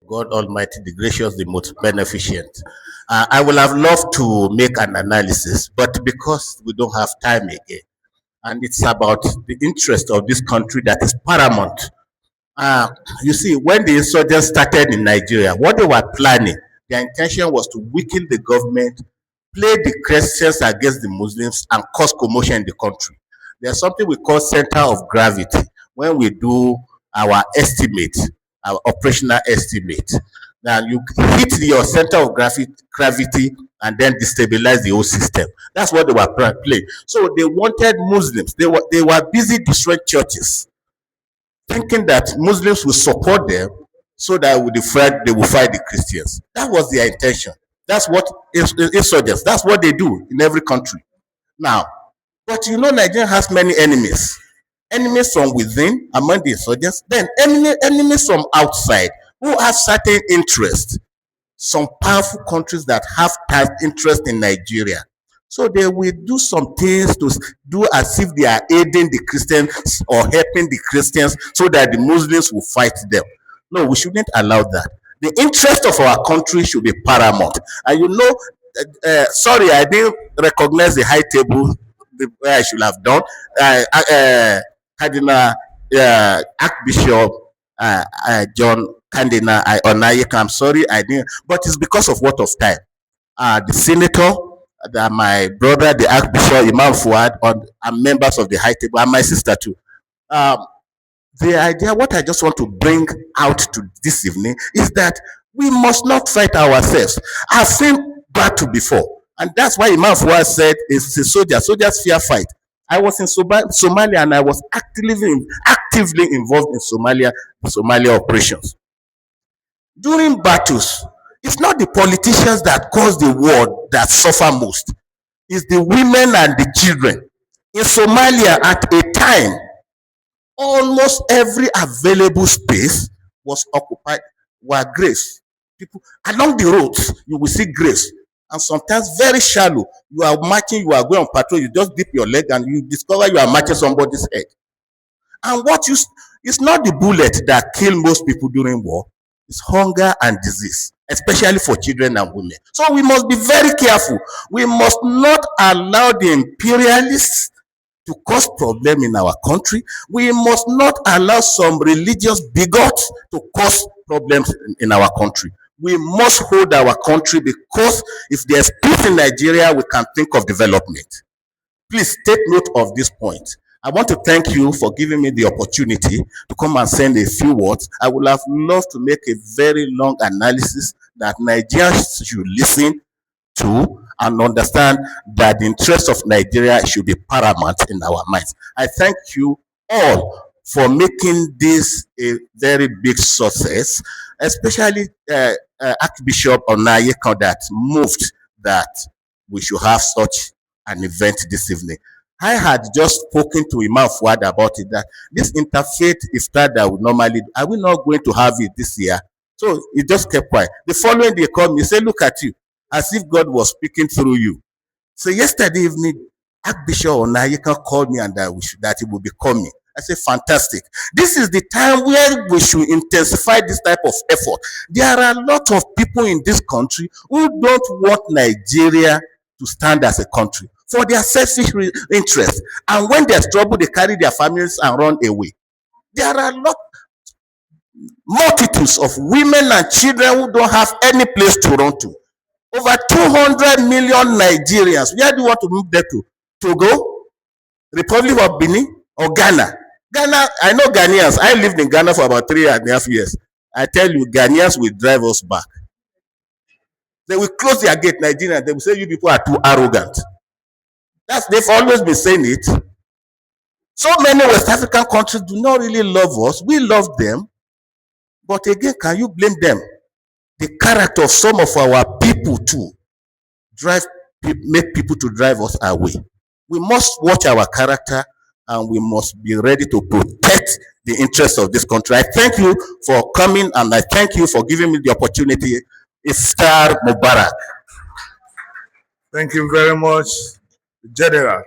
God Almighty, the gracious, the most beneficent. I will have loved to make an analysis, but because we don't have time again, and it's about the interest of this country that is paramount. Uh, you see, when the insurgents started in Nigeria, what they were planning, their intention was to weaken the government, play the Christians against the Muslims, and cause commotion in the country. There's something we call center of gravity when we do our estimate, our operational estimate. Now you hit your center of gravity and then destabilize the whole system. That's what they were playing. So they wanted Muslims. They were busy destroying churches, thinking that Muslims will support them so that they will fight the Christians. That was their intention. That's what insurgents, that's what they do in every country. Now, but you know, Nigeria has many enemies. Enemies from within among the insurgents, then enemies from outside who have certain interests. Some powerful countries that have tight interest in Nigeria. So they will do some things to do as if they are aiding the Christians or helping the Christians so that the Muslims will fight them. No, we shouldn't allow that. The interest of our country should be paramount. And you know, sorry, I didn't recognize the high table the way I should have done. Cardinal Archbishop John Cardinal Onayeka, I'm sorry, I didn't, but it's because of what of time. The senator, my brother, the Archbishop Imam Fuad, and members of the high table, and my sister too. The idea, what I just want to bring out to this evening is that we must not fight ourselves. I've seen battle before, and that's why Imam Fuad said it's a soldier. Soldiers fear fight. I was in Somalia, and I was actively involved in Somalia operations. During battles, it's not the politicians that cause the war that suffer most. It's the women and the children. In Somalia, at a time, almost every available space was occupied, were graves. People along the roads, you will see graves. And sometimes very shallow. You are marching, you are going on patrol, you just dip your leg and you discover you are marching somebody's head. And it's not the bullet that kill most people during war. It's hunger and disease, especially for children and women. So we must be very careful. We must not allow the imperialists to cause problems in our country. We must not allow some religious bigots to cause problems in our country. We must hold our country, because if there's peace in Nigeria, we can think of development. Please take note of this point. I want to thank you for giving me the opportunity to come and send a few words. I would have loved to make a very long analysis that Nigerians should listen to and understand that the interest of Nigeria should be paramount in our minds. I thank you all for making this a very big success, especially Archbishop Onayeka that moved that we should have such an event this evening. I had just spoken to Imam Fuad about it, that this interfaith iftar that we normally do, are we not going to have it this year? So he just kept quiet. The following day, he called me, he said, look at you, as if God was speaking through you. So yesterday evening, Archbishop Onayeka called me and that he would be coming. I said, fantastic. This is the time where we should intensify this type of effort. There are a lot of people in this country who don't want Nigeria to stand as a country for their selfish interests. And when there's trouble, they carry their families and run away. There are multitudes of women and children who don't have any place to run to. Over 200 million Nigerians. Where do you want to move them to? Togo, Republic of Benin, or Ghana? Ghana, I know Ghanaians. I lived in Ghana for about 3.5 years. I tell you, Ghanaians will drive us back. They will close their gate, Nigerians. They will say, you people are too arrogant. They've always been saying it. So many West African countries do not really love us. We love them. But again, can you blame them? The character of some of our people too make people to drive us away. We must watch our character, and we must be ready to protect the interests of this country. I thank you for coming, and I thank you for giving me the opportunity. Iftar Mubarak. Thank you very much, General.